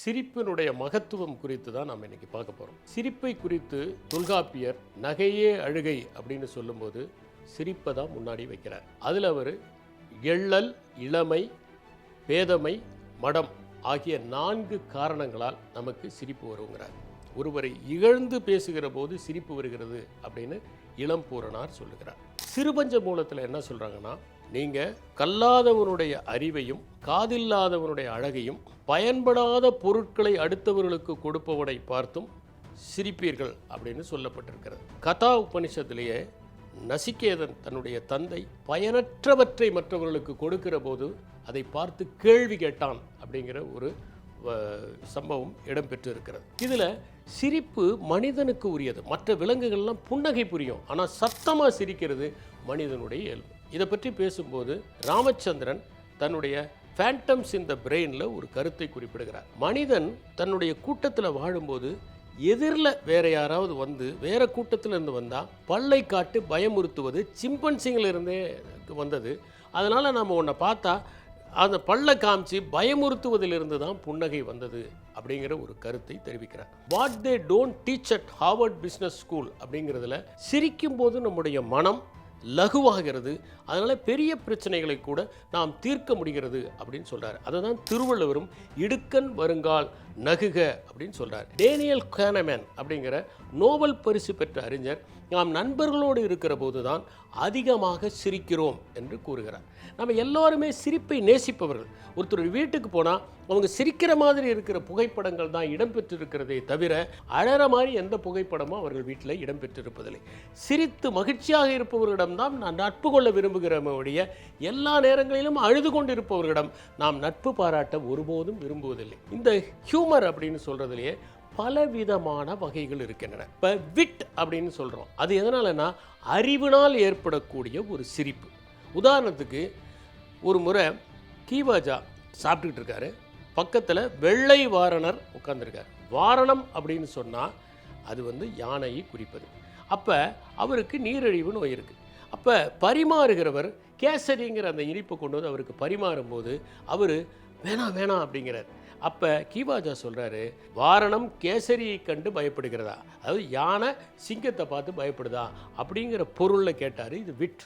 சிரிப்பினுடைய மகத்துவம் குறித்து தான் நாம் இன்னைக்கு பார்க்க போகிறோம். சிரிப்பை குறித்து தொல்காப்பியர் நகையே அழுகை அப்படின்னு சொல்லும்போது சிரிப்பை தான் முன்னாடி வைக்கிறார். அதில் அவர் எள்ளல், இளமை, பேதமை, மடம் ஆகிய 4 காரணங்களால் நமக்கு சிரிப்பு வருங்கிறார். ஒருவரை இகழ்ந்து பேசுகிற போது சிரிப்பு வருகிறது அப்படின்னு இளம்பூரணார் சொல்லுகிறார். சிறுபஞ்ச மூலத்தில் என்ன சொல்கிறாங்கன்னா, நீங்கள் கல்லாதவனுடைய அறிவையும் காதில்லாதவனுடைய அழகையும் பயன்படாத பொருட்களை அடுத்தவர்களுக்கு கொடுப்பவனை பார்த்தும் சிரிப்பீர்கள் அப்படின்னு சொல்லப்பட்டிருக்கிறது. கதா உபனிஷத்திலேயே நசிகேதன் தன்னுடைய தந்தை பயனற்றவற்றை மற்றவர்களுக்கு கொடுக்கிற போது அதை பார்த்து கேள்வி கேட்டான் அப்படிங்கிற ஒரு சம்பவம் இடம்பெற்று இருக்கிறது. இதில் சிரிப்பு மனிதனுக்கு உரியது. மற்ற விலங்குகள்லாம் புன்னகை புரியும், ஆனால் சத்தமாக சிரிக்கிறது மனிதனுடைய இயல்பு. இதை பற்றி பேசும்போது ராமச்சந்திரன் தன்னுடைய ஃபேண்டம்ஸ் இன் த பிரெயினில் ஒரு கருத்தை குறிப்பிடுகிறார். மனிதன் தன்னுடைய கூட்டத்தில் வாழும்போது எதிரில் வேற யாராவது வந்து வேற கூட்டத்தில் இருந்து வந்தால் பல்லை காட்டு பயமுறுத்துவது சிம்பன்சிங்கிலிருந்தே வந்தது. அதனால் நம்ம உன்னை பார்த்தா அந்த பல்லை காமிச்சு பயமுறுத்துவதிலிருந்து தான் புன்னகை வந்தது அப்படிங்கிற ஒரு கருத்தை தெரிவிக்கிறார். What they don't teach at Harvard business school அப்படிங்கிறதுல சிரிக்கும் போது நம்முடைய மனம் லகுவாகிறது, அதனால் பெரிய பிரச்சனைகளை கூட நாம் தீர்க்க முடிகிறது அப்படின்னு சொல்கிறார். அதை தான் திருவள்ளுவரும் இடுக்கண் வருங்கால் நகுக அப்படின்னு சொல்கிறார். டேனியல் கானமேன் அப்படிங்கிற நோபல் பரிசு பெற்ற அறிஞர் நாம் நண்பர்களோடு இருக்கிற போது தான் அதிகமாக சிரிக்கிறோம் என்று கூறுகிறார். நம்ம எல்லோருமே சிரிப்பை நேசிப்பவர்கள். ஒருத்தர் வீட்டுக்கு போனால் அவங்க சிரிக்கிற மாதிரி இருக்கிற புகைப்படங்கள் தான் இடம்பெற்றிருக்கிறதே தவிர அழற மாதிரி எந்த புகைப்படமும் அவர்கள் வீட்டில் இடம்பெற்றிருப்பதில்லை. சிரித்து மகிழ்ச்சியாக இருப்பவர்களிடம்தான் நான் நட்பு கொள்ள விரும்புகிறோடைய எல்லா நேரங்களிலும் அழுது கொண்டு இருப்பவர்களிடம் நாம் நட்பு பாராட்ட ஒருபோதும் விரும்புவதில்லை. இந்த ஹியூமர் அப்படின்னு சொல்கிறதுலையே பலவிதமான வகைகள் இருக்கின்றன. இப்போ விட் அப்படின்னு சொல்கிறோம். அது எதனாலனா அறிவினால் ஏற்படக்கூடிய ஒரு சிரிப்பு. உதாரணத்துக்கு ஒரு முறை கீவாஜா சாப்பிட்டுக்கிட்டு இருக்காரு, பக்கத்தில் வெள்ளை வாரணர் உட்கார்ந்துருக்கார். வாரணம் அப்படின்னு சொன்னால் அது யானையை குறிப்பது. அப்போ அவருக்கு நீரிழிவு நோய் இருக்குது. அப்போ பரிமாறுகிறவர் கேசரிங்கிற அந்த இனிப்பை கொண்டு வந்து அவருக்கு பரிமாறும்போது அவர் வேணாம் வேணாம் அப்படிங்கிறார். அப்போ கீவாஜா சொல்கிறாரு, வாரணம் கேசரியை கண்டு பயப்படுகிறதா, அதாவது யானை சிங்கத்தை பார்த்து பயப்படுதா அப்படிங்கிற பொருளில் கேட்டார். இது விட்.